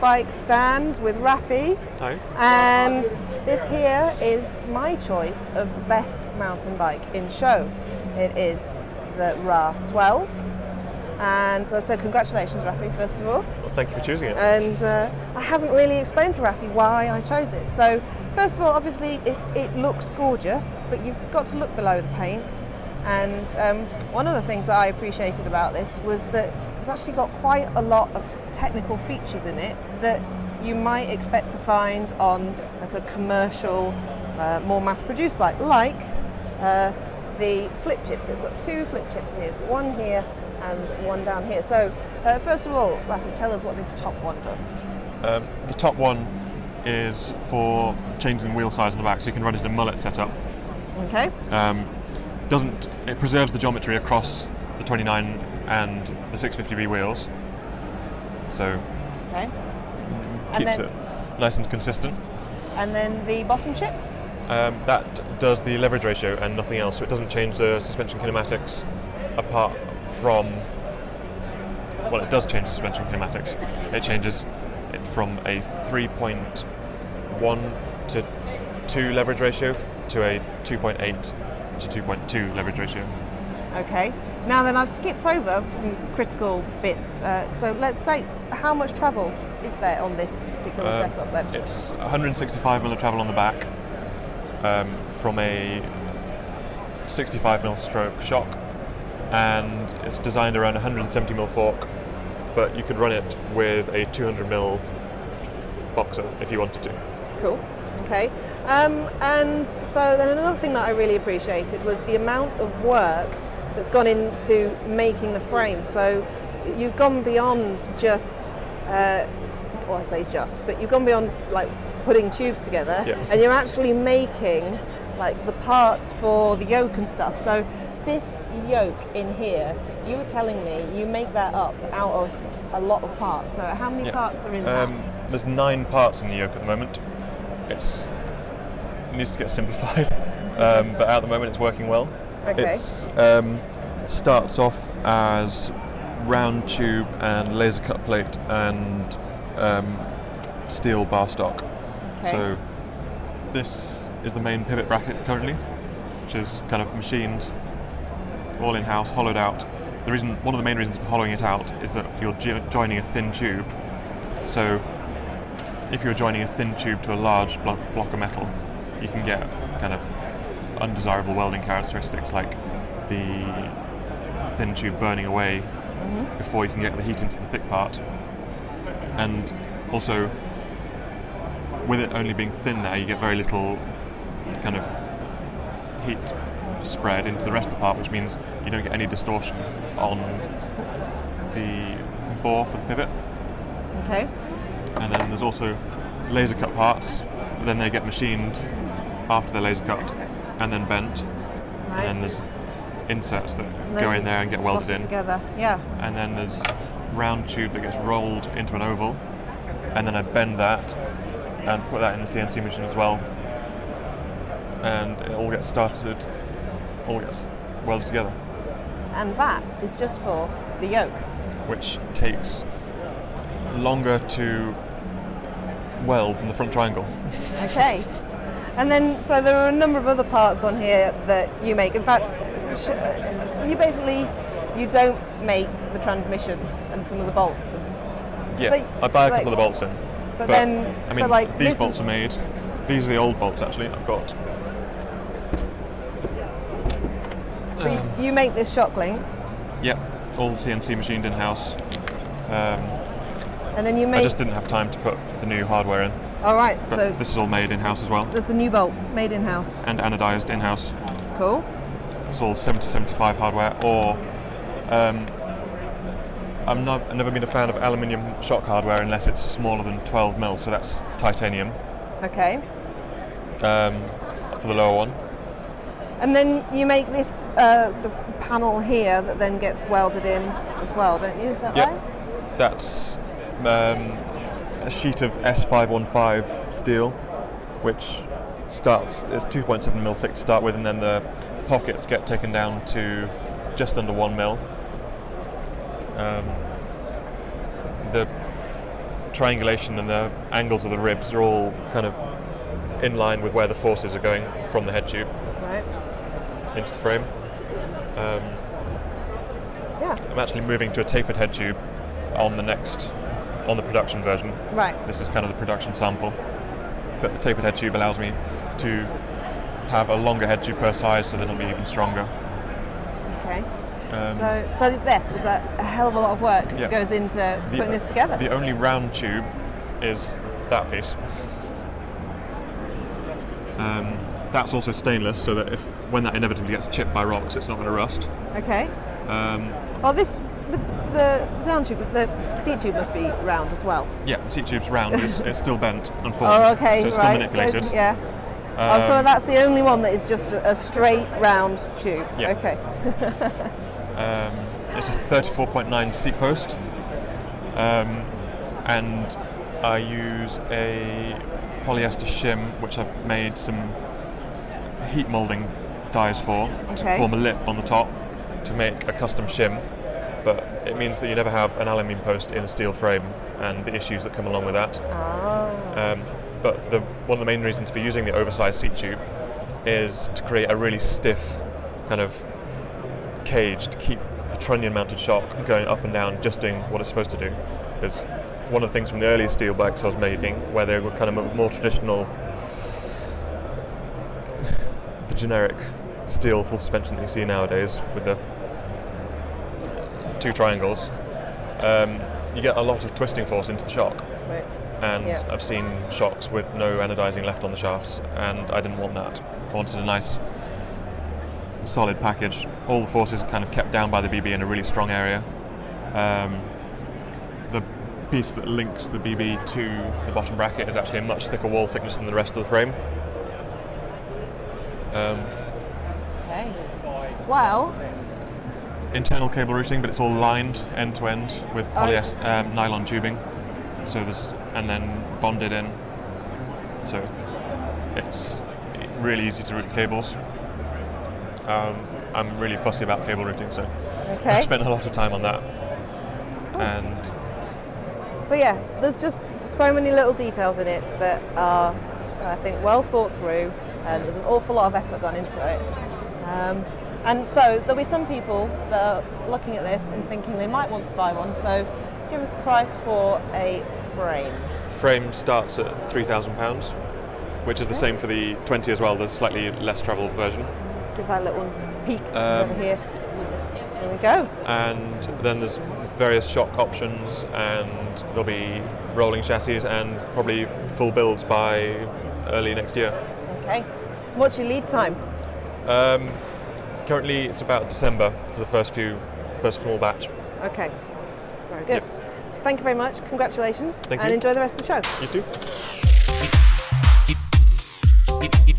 bike stand with Rafi. Hi. And this here is my choice of best mountain bike in show. It is the Ra 12. And so congratulations, Rafi, first of all. Well, thank you for choosing it. And I haven't really explained to Rafi why I chose it. So first of all, obviously it looks gorgeous, but you've got to look below the paint. And one of the things that I appreciated about this was that it's actually got quite a lot of technical features in it that you might expect to find on like a commercial, more mass-produced bike, like the flip chips. So it's got two flip chips here, so one here and one down here. So first of all, Rafi, tell us what this top one does. The top one is for changing the wheel size on the back, so you can run it in a mullet setup. Okay. It preserves the geometry across the 29 and the 650B wheels, so okay. keeps it nice and consistent. And then the bottom chip? That does the leverage ratio and nothing else, so it doesn't change the suspension kinematics apart from, well, it does change the suspension kinematics. It changes it from a 3.1 to 2 leverage ratio to a 2.8 to 2.2 leverage ratio. Okay. Now then, I've skipped over some critical bits. So let's say, how much travel is there on this particular setup then? It's 165mm of travel on the back from a 65mm stroke shock, and it's designed around 170mm fork, but you could run it with a 200mm boxer if you wanted to. Cool. Okay. And so then another thing that I really appreciated was the amount of work that's gone into making the frame. So you've gone beyond just, well, I say just, but you've gone beyond like putting tubes together, yeah. And you're actually making like the parts for the yoke and stuff. So this yoke in here, you were telling me you make that up out of a lot of parts. So how many parts are in that? There's 9 parts in the yoke at the moment. It needs to get simplified, but at the moment it's working well. Okay. It starts off as round tube and laser cut plate and steel bar stock. Okay. So this is the main pivot bracket currently, which is kind of machined, all in-house, hollowed out. One of the main reasons for hollowing it out is that you're joining a thin tube. So if you're joining a thin tube to a large block of metal, you can get kind of undesirable welding characteristics like the thin tube burning away before you can get the heat into the thick part. And also, with it only being thin there, you get very little kind of heat spread into the rest of the part, which means you don't get any distortion on the bore for the pivot. Okay. And then there's also laser cut parts, then they get machined after they're laser cut and then bent. Right. And then there's inserts that go in there and get welded in. Together. Yeah. And then there's round tube that gets rolled into an oval, and then I bend that and put that in the CNC machine as well. And it all gets welded together. And that is just for the yoke. Which takes longer to weld than the front triangle. Okay. And then, so there are a number of other parts on here that you make. In fact, you don't make the transmission and some of the bolts. Yeah, I buy a couple of the bolts in. But then, I mean, like these bolts are made. These are the old bolts, actually. I've got. But you make this shock link. Yep, all CNC machined in-house. And then you make. I just didn't have time to put the new hardware in. All right, But so this is all made in-house as well. there's a new bolt made in-house. And anodized in-house. Cool. It's all 70-75 hardware, or I've never been a fan of aluminium shock hardware unless it's smaller than 12mm, so that's titanium. Okay. For the lower one. And then you make this sort of panel here that then gets welded in as well, don't you? Is that right? That's a sheet of S515 steel, which it's 2.7mm thick to start with, and then the pockets get taken down to just under 1mm. The triangulation and the angles of the ribs are all kind of in line with where the forces are going from the head tube Right. into the frame. Yeah. I'm actually moving to a tapered head tube on the production version. Right. This is kind of the production sample. But the tapered head tube allows me to have a longer head tube per size, so that it'll be even stronger. Okay. So there's a hell of a lot of work that goes into putting this together. The only round tube is that piece. That's also stainless, so that when that inevitably gets chipped by rocks, it's not going to rust. Okay. The down tube, the seat tube must be round as well. Yeah, the seat tube's round, but it's still bent and formed. Oh, okay, so it's right. still manipulated. So, yeah. So that's the only one that is just a straight round tube. Yeah. Okay. It's a 34.9 seat post, and I use a polyester shim, which I've made some heat molding dies for to form a lip on the top to make a custom shim. But it means that you never have an aluminium post in a steel frame, and the issues that come along with that. Oh. But one of the main reasons for using the oversized seat tube is to create a really stiff kind of cage to keep the trunnion mounted shock going up and down, just doing what it's supposed to do. Because one of the things from the earlier steel bikes I was making, where they were kind of more traditional, the generic steel full suspension that you see nowadays with the two triangles, you get a lot of twisting force into the shock. Right. And I've seen shocks with no anodizing left on the shafts, and I didn't want that. I wanted a nice solid package. All the forces are kind of kept down by the BB in a really strong area. The piece that links the BB to the bottom bracket is actually a much thicker wall thickness than the rest of the frame. Okay. Well. Internal cable routing, but it's all lined end to end with nylon tubing. So and then bonded in. So it's really easy to route cables. I'm really fussy about cable routing, so I've spent a lot of time on that. Cool. And so yeah, there's just so many little details in it that are, I think, well thought through, and there's an awful lot of effort gone into it. And so there'll be some people that are looking at this and thinking they might want to buy one. So give us the price for a frame. The frame starts at £3,000, which is the same for the 20 as well, the slightly less travel version. Give that a little peek over here. There we go. And then there's various shock options, and there'll be rolling chassis and probably full builds by early next year. Okay. What's your lead time? Currently it's about December for the first small batch. Okay. Very good. Yep. Thank you very much. Congratulations. Thank you. And enjoy the rest of the show. You too.